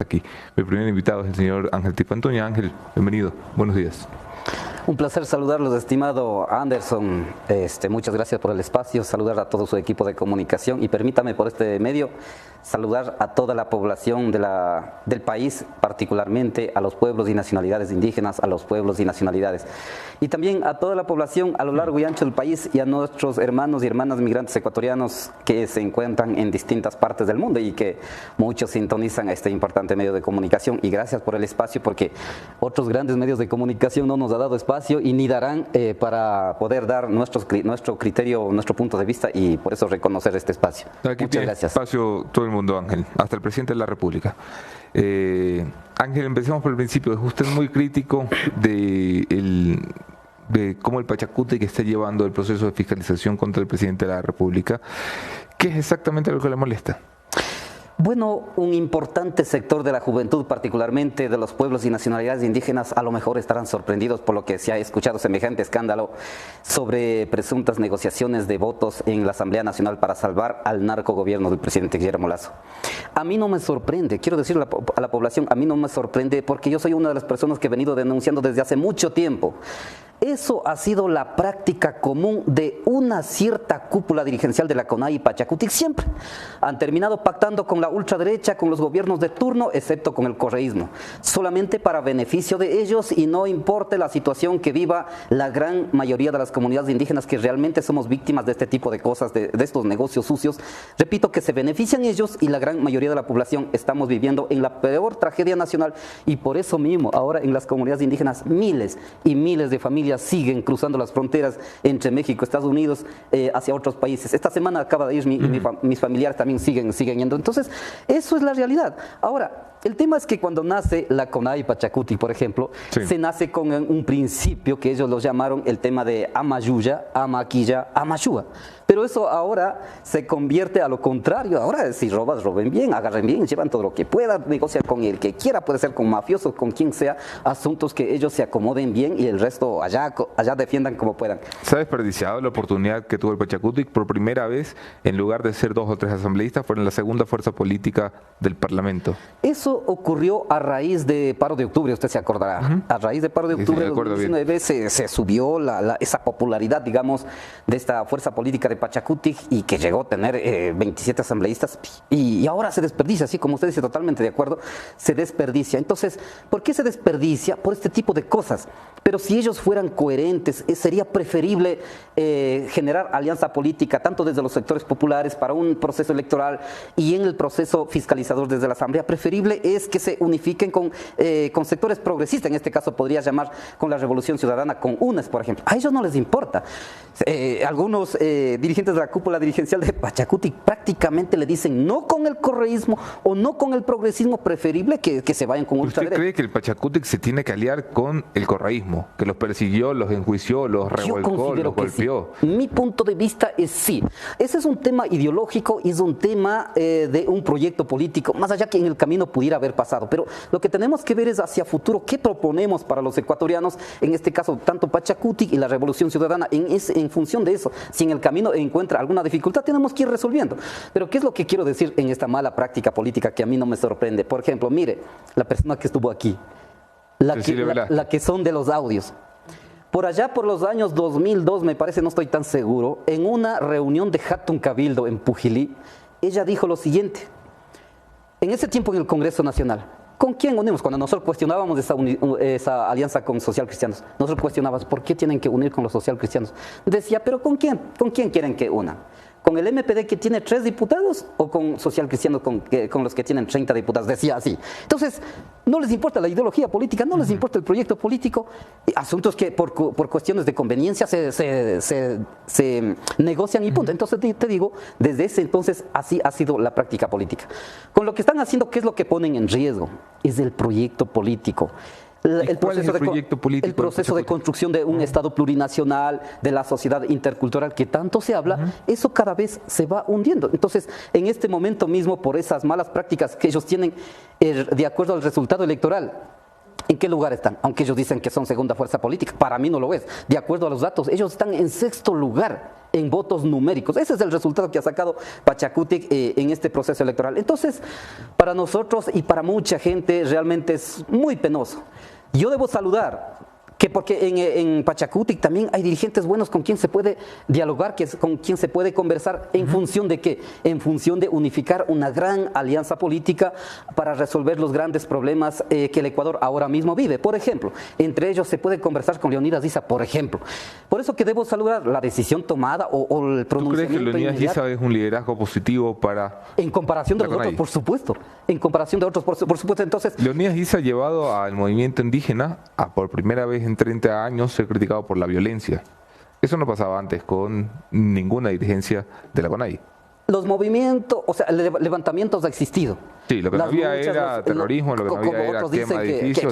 aquí. Mi primer invitado es el señor Ángel Tipantoña. Ángel, bienvenido. Buenos días. Un placer saludarlos, estimado Anderson. Muchas gracias por el espacio, saludar a todo su equipo de comunicación y permítame por este medio saludar a toda la población del país, particularmente a los pueblos y nacionalidades indígenas, a los pueblos y nacionalidades. Y también a toda la población a lo largo y ancho del país y a nuestros hermanos y hermanas migrantes ecuatorianos que se encuentran en distintas partes del mundo y que muchos sintonizan a este importante medio de comunicación. Y gracias por el espacio, porque otros grandes medios de comunicación no nos han dado espacio y ni darán para poder dar nuestro criterio, nuestro punto de vista, y por eso reconocer este espacio. Aquí muchas gracias. Espacio todo el mundo, Ángel, hasta el presidente de la República. Ángel, empecemos por el principio. Usted es muy crítico de cómo el Pachacutic está llevando el proceso de fiscalización contra el presidente de la República. ¿Qué es exactamente lo que le molesta? Bueno, un importante sector de la juventud, particularmente de los pueblos y nacionalidades indígenas, a lo mejor estarán sorprendidos por lo que se ha escuchado semejante escándalo sobre presuntas negociaciones de votos en la Asamblea Nacional para salvar al narcogobierno del presidente Guillermo Lasso. A mí no me sorprende, quiero decirle a la población, a mí no me sorprende porque yo soy una de las personas que he venido denunciando desde hace mucho tiempo. Eso ha sido la práctica común de una cierta cúpula dirigencial de la CONAIE y Pachacutic siempre. Han terminado pactando con la ultraderecha, con los gobiernos de turno, excepto con el correísmo, solamente para beneficio de ellos y no importa la situación que viva la gran mayoría de las comunidades indígenas que realmente somos víctimas de este tipo de cosas, de estos negocios sucios. Repito, que se benefician ellos y la gran mayoría de la población estamos viviendo en la peor tragedia nacional, y por eso mismo ahora en las comunidades indígenas miles y miles de familias siguen cruzando las fronteras entre México, Estados Unidos, hacia otros países. Esta semana acaba de ir mis familiares también siguen yendo. Entonces, eso es la realidad. Ahora, el tema es que cuando nace la CONAIE Pachacutic, por ejemplo, sí, se nace con un principio que ellos lo llamaron el tema de Amayuya, Amaquilla, Amashua. Pero eso ahora se convierte a lo contrario. Ahora, si robas, roben bien, agarren bien, llevan todo lo que puedan, negocian con el que quiera, puede ser con mafiosos, con quien sea, asuntos que ellos se acomoden bien y el resto allá defiendan como puedan. Se ha desperdiciado la oportunidad que tuvo el Pachacutic. Por primera vez, en lugar de ser 2 o 3 asambleístas, fueron la segunda fuerza política del Parlamento. Eso ocurrió a raíz de paro de octubre, usted se acordará. A raíz de paro de octubre de 2019 se subió esa popularidad, digamos, de esta fuerza política de Pachacutic, y que llegó a tener 27 asambleístas, y ahora se desperdicia, así como usted dice, totalmente de acuerdo, se desperdicia. Entonces, ¿por qué se desperdicia? Por este tipo de cosas. Pero si ellos fueran coherentes, sería preferible generar alianza política, tanto desde los sectores populares para un proceso electoral y en el proceso fiscalizador desde la Asamblea. Preferible es que se unifiquen con sectores progresistas, en este caso podría llamar con la Revolución Ciudadana, con UNES, por ejemplo. A ellos no les importa. Algunos dirigentes de la cúpula dirigencial de Pachacutic prácticamente le dicen no con el correísmo o no con el progresismo, preferible que se vayan con ultraderecha. ¿Usted cree que el Pachacutic se tiene que aliar con el correísmo, que los persiguió, los enjuició, los revolcó, los golpeó? Sí. Mi punto de vista es sí. Ese es un tema ideológico y es un tema de un proyecto político, más allá que en el camino pudiera haber pasado. Pero lo que tenemos que ver es hacia futuro, qué proponemos para los ecuatorianos, en este caso tanto Pachacutic y la Revolución Ciudadana. En función de eso, si en el camino encuentra alguna dificultad, tenemos que ir resolviendo. Pero ¿qué es lo que quiero decir en esta mala práctica política que a mí no me sorprende? Por ejemplo, mire, la persona que estuvo aquí, la que son de los audios. Por allá por los años 2002, me parece, no estoy tan seguro, en una reunión de Hatun Cabildo en Pujilí, ella dijo lo siguiente. En ese tiempo en el Congreso Nacional, ¿con quién unimos? Cuando nosotros cuestionábamos esa alianza con socialcristianos, nosotros cuestionábamos por qué tienen que unir con los socialcristianos. Decía, ¿pero con quién? ¿Con quién quieren que unan? ¿Con el MPD que tiene 3 diputados o con socialcristianos con los que tienen 30 diputados? Decía así. Entonces, no les importa la ideología política, no les importa el proyecto político, asuntos que por cuestiones de conveniencia se negocian y punto. Entonces, te digo, desde ese entonces así ha sido la práctica política. Con lo que están haciendo, ¿qué es lo que ponen en riesgo? Es el proyecto político. El proceso de construcción de un Estado plurinacional, de la sociedad intercultural que tanto se habla, eso cada vez se va hundiendo. Entonces, en este momento mismo, por esas malas prácticas que ellos tienen, de acuerdo al resultado electoral, ¿En qué lugar están? Aunque ellos dicen que son segunda fuerza política, para mí no lo es. De acuerdo a los datos, ellos están en sexto lugar en votos numéricos. Ese es el resultado que ha sacado Pachacutic en este proceso electoral. Entonces, para nosotros y para mucha gente realmente es muy penoso. Yo debo saludar que porque en Pachacutic también hay dirigentes buenos con quien se puede dialogar, con quien se puede conversar. ¿En función de qué? En función de unificar una gran alianza política para resolver los grandes problemas que el Ecuador ahora mismo vive. Por ejemplo, entre ellos se puede conversar con Leonidas Issa, por ejemplo. Por eso que debo saludar la decisión tomada o el pronunciamiento. ¿Tú crees que Leonidas Issa es un liderazgo positivo para... En comparación de los otros, por supuesto. En comparación de otros, por supuesto. Entonces, Leonidas Issa ha llevado al movimiento indígena a por primera vez en 30 años ser criticado por la violencia. Eso no pasaba antes con ninguna dirigencia de la CONAIE. Los movimientos, o sea, levantamientos ha existido. Sí, lo que no había era terrorismo, lo que no había era quema de edificios.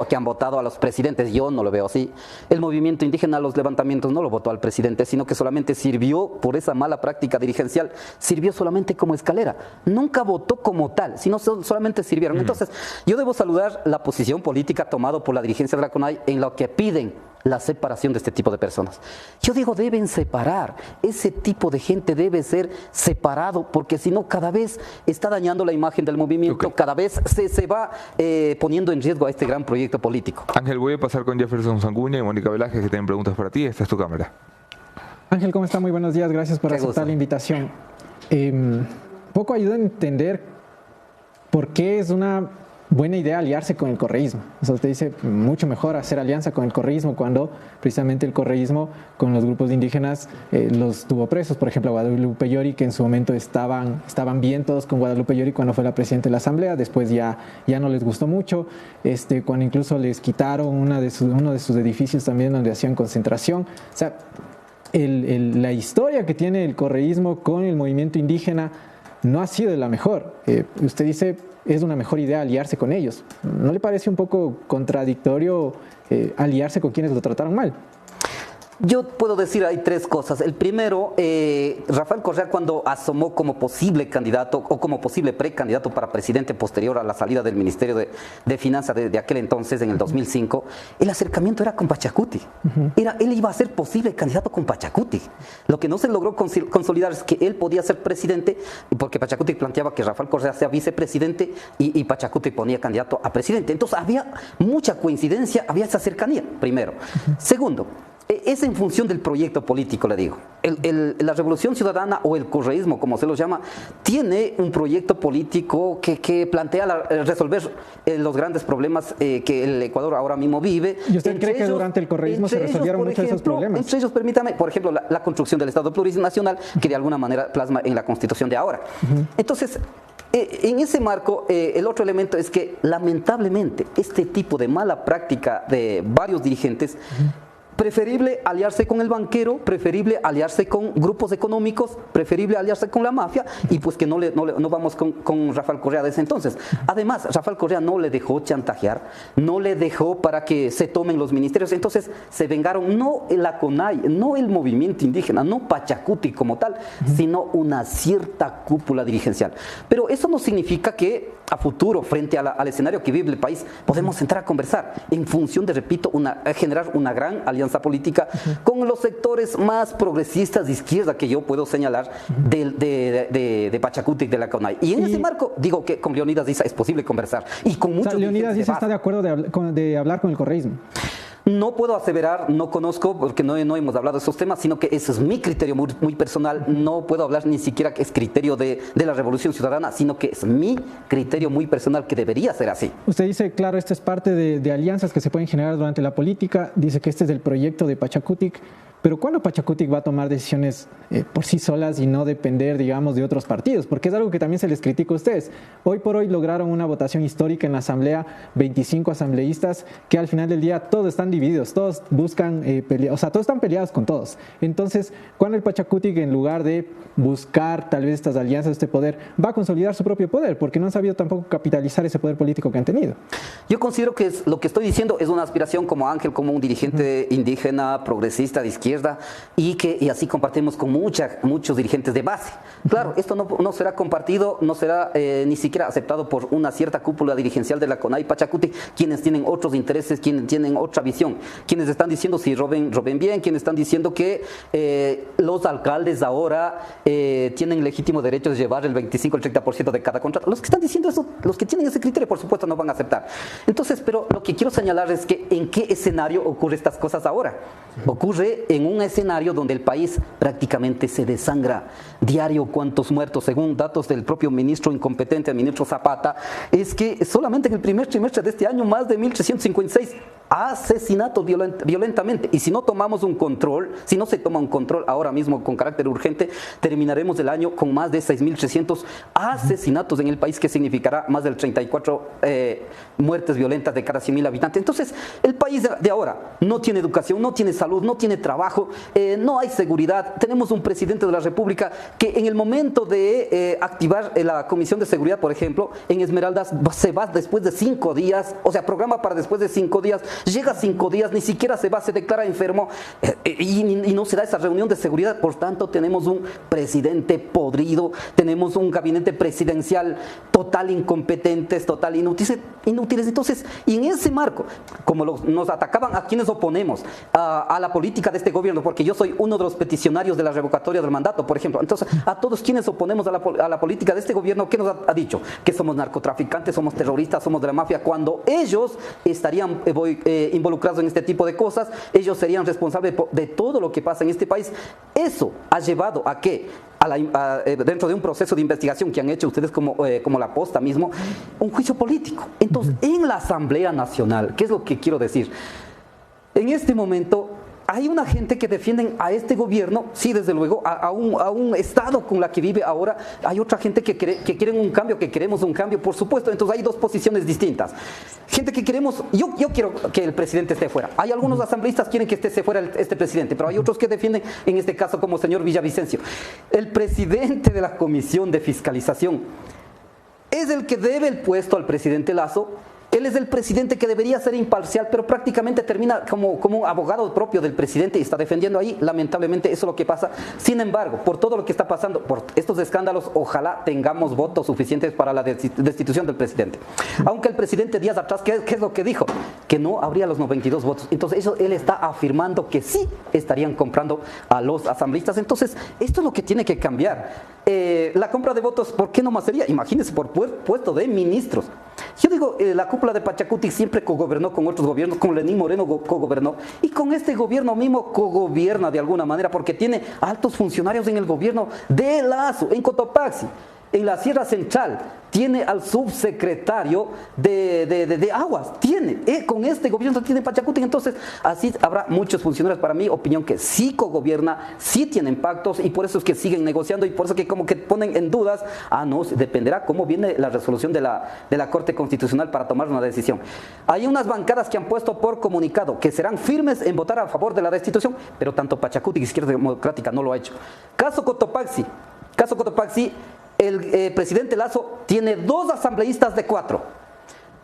Que han votado a los presidentes, yo no lo veo así. El movimiento indígena, los levantamientos, no lo votó al presidente, sino que solamente sirvió, por esa mala práctica dirigencial, sirvió solamente como escalera. Nunca votó como tal, sino solamente sirvieron. Entonces, yo debo saludar la posición política tomada por la dirigencia de la CONAIE en lo que piden la separación de este tipo de personas. Yo digo, deben separar. Ese tipo de gente debe ser separado, porque si no, cada vez está dañando la imagen del movimiento, cada vez se va poniendo en riesgo a este gran proyecto político. Ángel, voy a pasar con Jefferson Sanguña y Mónica Velázquez, que tienen preguntas para ti. Esta es tu cámara. Ángel, ¿cómo está? Muy buenos días. Gracias por aceptar la invitación. Poco ayuda a entender por qué es una buena idea aliarse con el correísmo. O sea, usted dice mucho mejor hacer alianza con el correísmo cuando precisamente el correísmo con los grupos indígenas los tuvo presos. Por ejemplo, a Guadalupe Llori, que en su momento estaban bien todos con Guadalupe Llori cuando fue la presidenta de la Asamblea. Después ya no les gustó mucho, cuando incluso les quitaron uno de sus edificios también donde hacían concentración. O sea, la historia que tiene el correísmo con el movimiento indígena no ha sido de la mejor. Usted dice, es una mejor idea aliarse con ellos. ¿No le parece un poco contradictorio aliarse con quienes lo trataron mal? Yo puedo decir, hay tres cosas. El primero, Rafael Correa, cuando asomó como posible candidato o como posible precandidato para presidente posterior a la salida del Ministerio de Finanzas de aquel entonces, en el 2005, el acercamiento era con Pachacutic. Él iba a ser posible candidato con Pachacutic. Lo que no se logró consolidar es que él podía ser presidente, porque Pachacutic planteaba que Rafael Correa sea vicepresidente y Pachacutic ponía candidato a presidente. Entonces había mucha coincidencia, había esa cercanía, primero. Segundo, es en función del proyecto político, le digo. La Revolución Ciudadana o el correísmo, como se lo llama, tiene un proyecto político que plantea resolver los grandes problemas que el Ecuador ahora mismo vive. ¿Y usted cree que durante el correísmo se resolvieron muchos de esos problemas? Entre ellos, permítame, por ejemplo, la construcción del Estado plurinacional, que de alguna manera plasma en la Constitución de ahora. Entonces, en ese marco, el otro elemento es que, lamentablemente, este tipo de mala práctica de varios dirigentes, preferible aliarse con el banquero, preferible aliarse con grupos económicos, preferible aliarse con la mafia, y pues que no vamos con Rafael Correa de ese entonces. Además, Rafael Correa no le dejó chantajear, no le dejó para que se tomen los ministerios. Entonces se vengaron no la CONAIE, no el movimiento indígena, no Pachacutic como tal, sino una cierta cúpula dirigencial. Pero eso no significa que a futuro, frente al escenario que vive el país, podemos entrar a conversar en función de, repito, generar una gran alianza política con los sectores más progresistas de izquierda que yo puedo señalar de Pachacutic, de la CONAIE. Y en ese marco digo que con Leonidas Issa es posible conversar. Y con muchos. O sea, Leonidas Issa está de acuerdo de hablar con el correísmo. No puedo aseverar, no conozco, porque no hemos hablado de esos temas, sino que ese es mi criterio muy personal. No puedo hablar ni siquiera que es criterio de la Revolución Ciudadana, sino que es mi criterio muy personal, que debería ser así. Usted dice, claro, esto es parte de alianzas que se pueden generar durante la política. Dice que este es el proyecto de Pachacutic. Pero ¿cuándo Pachacutic va a tomar decisiones por sí solas y no depender, digamos, de otros partidos? Porque es algo que también se les critica a ustedes. Hoy por hoy lograron una votación histórica en la Asamblea, 25 asambleístas, que al final del día todos están divididos, todos buscan pelear, o sea, todos están peleados con todos. Entonces, ¿cuándo el Pachacutic, en lugar de buscar tal vez estas alianzas, este poder, va a consolidar su propio poder? Porque no han sabido tampoco capitalizar ese poder político que han tenido. Yo considero que lo que estoy diciendo es una aspiración como Ángel, como un dirigente indígena, progresista, de izquierda, izquierda y así compartimos con muchos dirigentes de base. Claro, esto no será compartido, no será ni siquiera aceptado por una cierta cúpula dirigencial de la CONAI Pachacuti, quienes tienen otros intereses, quienes tienen otra visión, quienes están diciendo si roben bien, quienes están diciendo que los alcaldes ahora tienen legítimo derecho de llevar el 25 o el 30% de cada contrato. Los que están diciendo eso, los que tienen ese criterio, por supuesto, no van a aceptar. Entonces, pero lo que quiero señalar es que ¿en qué escenario ocurre estas cosas ahora? Ocurre en un escenario donde el país prácticamente se desangra. Diario, ¿cuántos muertos? Según datos del propio ministro incompetente, el ministro Zapata, es que solamente en el primer trimestre de este año más de 1.356 asesinatos violentamente. Y si no tomamos un control, si no se toma un control ahora mismo con carácter urgente, terminaremos el año con más de 6.300 asesinatos en el país, que significará más del 34 muertes violentas de cada 100.000 habitantes. Entonces, el país de ahora no tiene educación, no tiene salud, no tiene trabajo, no hay seguridad. Tenemos un presidente de la República que en el momento de activar la Comisión de Seguridad, por ejemplo, en Esmeraldas se va después de 5 días, o sea, programa para después de 5 días, llega 5 días, ni siquiera se va, se declara enfermo y no se da esa reunión de seguridad. Por tanto, tenemos un presidente podrido, tenemos un gabinete presidencial total incompetentes, total inútiles. Entonces, y en ese marco, como nos atacaban a quienes oponemos a la política de este gobierno, porque yo soy uno de los peticionarios de la revocatoria del mandato, por ejemplo, entonces a todos quienes oponemos a la política de este gobierno, ¿qué nos ha dicho? Que somos narcotraficantes, somos terroristas, somos de la mafia, cuando ellos estarían involucrados en este tipo de cosas, ellos serían responsables de todo lo que pasa en este país. Eso ha llevado a que dentro de un proceso de investigación que han hecho ustedes como la Posta mismo, un juicio político. Entonces, en la Asamblea Nacional, ¿qué es lo que quiero decir? En este momento hay una gente que defienden a este gobierno, sí, desde luego, a un Estado con la que vive ahora. Hay otra gente que quieren un cambio, que queremos un cambio, por supuesto. Entonces hay dos posiciones distintas. Gente que queremos, yo quiero que el presidente esté fuera. Hay algunos asambleístas que quieren que esté fuera este presidente, pero hay otros que defienden, en este caso como el señor Villavicencio. El presidente de la Comisión de Fiscalización es el que debe el puesto al presidente Lasso. Él es el presidente que debería ser imparcial, pero prácticamente termina como un abogado propio del presidente y está defendiendo ahí. Lamentablemente eso es lo que pasa. Sin embargo, por todo lo que está pasando, por estos escándalos, ojalá tengamos votos suficientes para la destitución del presidente. Aunque el presidente días atrás, ¿qué es lo que dijo? Que no habría los 92 votos. Entonces él está afirmando que sí estarían comprando a los asambleístas. Entonces esto es lo que tiene que cambiar. La compra de votos, ¿por qué no más sería? Imagínense, por puesto de ministros. Yo digo, la cúpula de Pachacuti siempre cogobernó con otros gobiernos, con Lenín Moreno cogobernó, y con este gobierno mismo cogobierna de alguna manera, porque tiene altos funcionarios en el gobierno de Lasso, en Cotopaxi. En la Sierra Central tiene al subsecretario de Aguas, con este gobierno tiene Pachacuti. Entonces así habrá muchos funcionarios, para mi opinión, que sí cogobierna, sí tienen pactos, y por eso es que siguen negociando, y por eso que como que ponen en dudas, no, dependerá cómo viene la resolución de la Corte Constitucional para tomar una decisión. Hay unas bancadas que han puesto por comunicado que serán firmes en votar a favor de la destitución, pero tanto Pachacuti y Izquierda Democrática no lo ha hecho. Caso Cotopaxi, el presidente Lasso tiene 2 asambleístas de 4.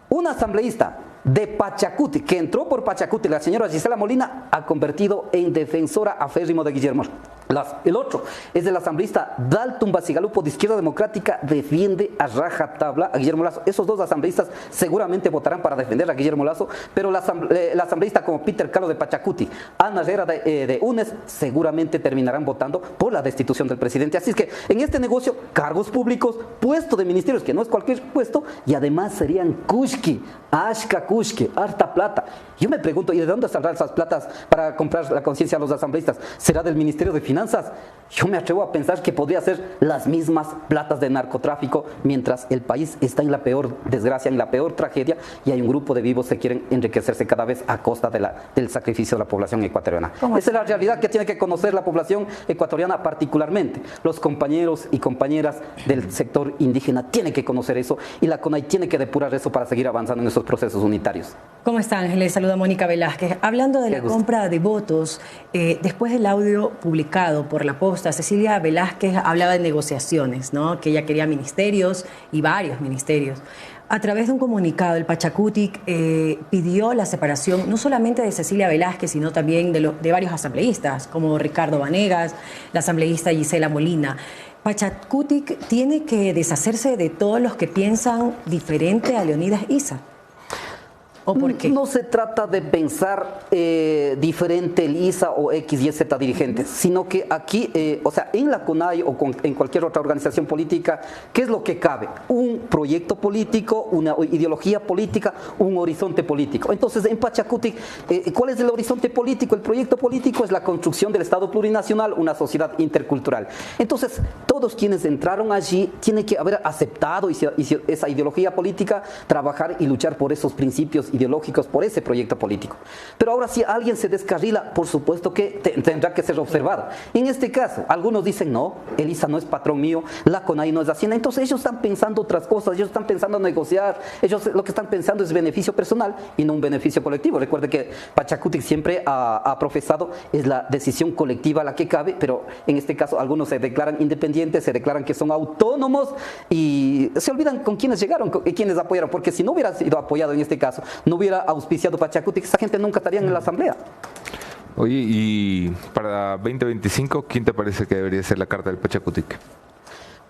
Un asambleísta de Pachacuti, que entró por Pachacuti, la señora Gisela Molina, ha convertido en defensora aférrimo de Guillermo Lasso. El otro es el asambleísta Dalton Basigalupo, de Izquierda Democrática, defiende a rajatabla a Guillermo Lasso. Esos 2 asambleístas seguramente votarán para defender a Guillermo Lasso, pero la asambleísta como Peter Calo de Pachacuti, Ana Herrera de UNES, seguramente terminarán votando por la destitución del presidente. Así es que en este negocio, cargos públicos, puesto de ministerios, que no es cualquier puesto, y además serían kushki, ashka kushki, harta plata. Yo me pregunto, ¿y de dónde saldrán esas platas para comprar la conciencia a los asambleístas? ¿Será del Ministerio de Finanzas? Yo me atrevo a pensar que podría ser las mismas platas de narcotráfico, mientras el país está en la peor desgracia, en la peor tragedia, y hay un grupo de vivos que quieren enriquecerse cada vez a costa del sacrificio de la población ecuatoriana. Esa es la realidad que tiene que conocer la población ecuatoriana, particularmente los compañeros y compañeras del sector indígena tienen que conocer eso, y la CONAI tiene que depurar eso para seguir avanzando en esos procesos unitarios. ¿Cómo está, Ángeles? Saluda Mónica Velázquez. Hablando de la compra de votos, después del audio publicado por la Posta, Cecilia Velázquez hablaba de negociaciones, ¿no? Que ella quería ministerios y varios ministerios. A través de un comunicado, el Pachakutik pidió la separación no solamente de Cecilia Velázquez, sino también de varios asambleístas, como Ricardo Vanegas, la asambleísta Gisela Molina. Pachakutik tiene que deshacerse de todos los que piensan diferente a Leonidas Issa. ¿O por qué? No se trata de pensar diferente el ISA o X y Z dirigentes, sino que aquí, o sea, en la CONAI o en cualquier otra organización política, ¿qué es lo que cabe? Un proyecto político, una ideología política, un horizonte político. Entonces, en Pachakutik, ¿cuál es el horizonte político? El proyecto político es la construcción del Estado plurinacional, una sociedad intercultural. Entonces, todos quienes entraron allí tienen que haber aceptado esa ideología política, trabajar y luchar por esos principios ideológicos, por ese proyecto político. Pero ahora, si alguien se descarrila, por supuesto que tendrá que ser observado. En este caso, algunos dicen, no, el ISA no es patrón mío, la CONAI no es Hacienda. Entonces ellos están pensando otras cosas, ellos están pensando en negociar, ellos lo que están pensando es beneficio personal y no un beneficio colectivo. Recuerde que Pachakutik siempre ha profesado, es la decisión colectiva la que cabe, pero en este caso algunos se declaran independientes, se declaran que son autónomos y se olvidan con quienes llegaron, con quienes apoyaron, porque si no hubiera sido apoyado en este caso, no hubiera auspiciado Pachakutik, esa gente nunca estaría en la asamblea. Oye, y para 2025, ¿quién te parece que debería ser la carta del Pachakutik?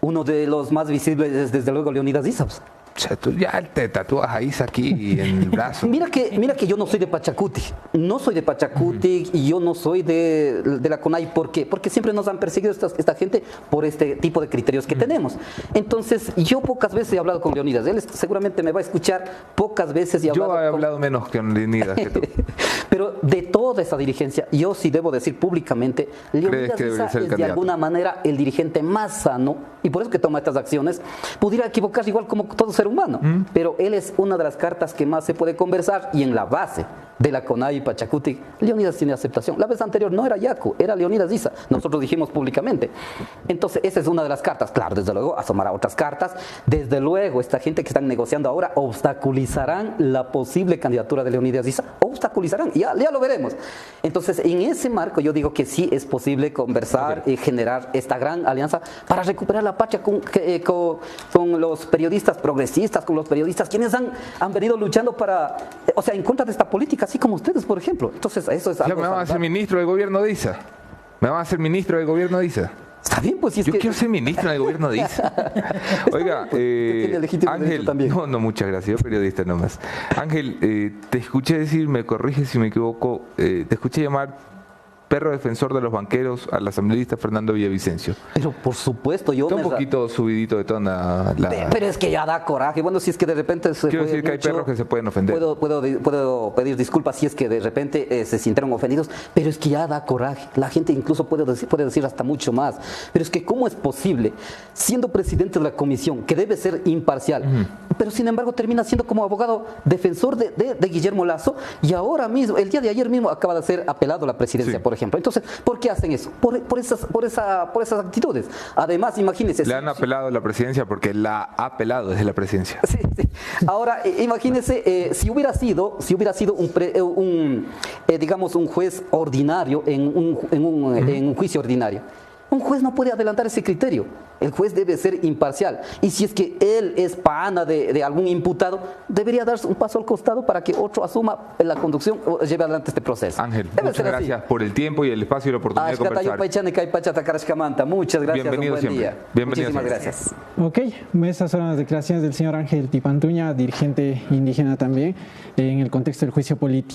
Uno de los más visibles es desde luego Leonidas Issa. O sea, tú ya te tatúas a Issa aquí en el brazo. Mira que yo no soy de Pachakutik, no soy de Pachakutik y yo no soy de la CONAI. ¿Por qué? Porque siempre nos han perseguido esta gente por este tipo de criterios que tenemos. Entonces, yo pocas veces he hablado con Leonidas, él seguramente me va a escuchar, pocas veces he hablado. Yo he hablado menos con Leonidas que tú. Pero de toda esa dirigencia, yo sí debo decir públicamente, Leonidas Issa es de alguna manera el dirigente más sano, y por eso que toma estas acciones. Pudiera equivocarse igual como todo ser humano, pero él es una de las cartas que más se puede conversar, y en la base de la CONAI y Pachakutik, Leonidas tiene aceptación. La vez anterior no era Yaku, era Leonidas Issa, nosotros dijimos públicamente. Entonces esa es una de las cartas. Claro, desde luego asomará otras cartas, desde luego esta gente que están negociando ahora obstaculizarán la posible candidatura de Leonidas Issa, obstaculizarán, ya lo veremos. Entonces, en ese marco yo digo que sí es posible conversar y generar esta gran alianza para recuperar la patria con los periodistas progresistas, con los periodistas quienes han venido luchando para, o sea, en contra de esta política, así como ustedes, por ejemplo. Entonces, eso es algo. Me van a hacer ministro del gobierno de Issa. Me van a hacer ministro del gobierno de Issa. Está bien, pues si es yo quiero ser ministro del gobierno de Issa. Oiga, Ángel, no, muchas gracias, yo periodista nomás. Ángel, te escuché decir, me corriges si me equivoco, te escuché llamar perro defensor de los banqueros al asambleísta Fernando Villavicencio. Pero por supuesto, yo está un poquito subidito de tono Pero es que ya da coraje. Bueno, si es que de repente se quiero decir que mucho, hay perros que se pueden ofender. Puedo pedir disculpas si es que de repente se sintieron ofendidos, pero es que ya da coraje. La gente incluso puede decir hasta mucho más. Pero es que ¿cómo es posible, siendo presidente de la comisión, que debe ser imparcial, pero sin embargo termina siendo como abogado defensor de Guillermo Lasso, y ahora mismo, el día de ayer mismo, acaba de ser apelado a la presidencia, por ejemplo? Entonces, ¿por qué hacen eso? Por esas actitudes. Además, imagínense. Le han apelado a la presidencia porque la ha apelado desde la presidencia. Sí. Ahora, imagínense si hubiera sido digamos, un juez ordinario en un juicio ordinario. Un juez no puede adelantar ese criterio. El juez debe ser imparcial. Y si es que él es pana de algún imputado, debería darse un paso al costado para que otro asuma la conducción o lleve adelante este proceso. Ángel, muchas gracias por el tiempo y el espacio y la oportunidad de conversar. Muchas gracias. Bienvenido siempre. Bienvenido. Muchísimas gracias. Ok, esas son las declaraciones del señor Ángel Tipantuña, dirigente indígena también, en el contexto del juicio político.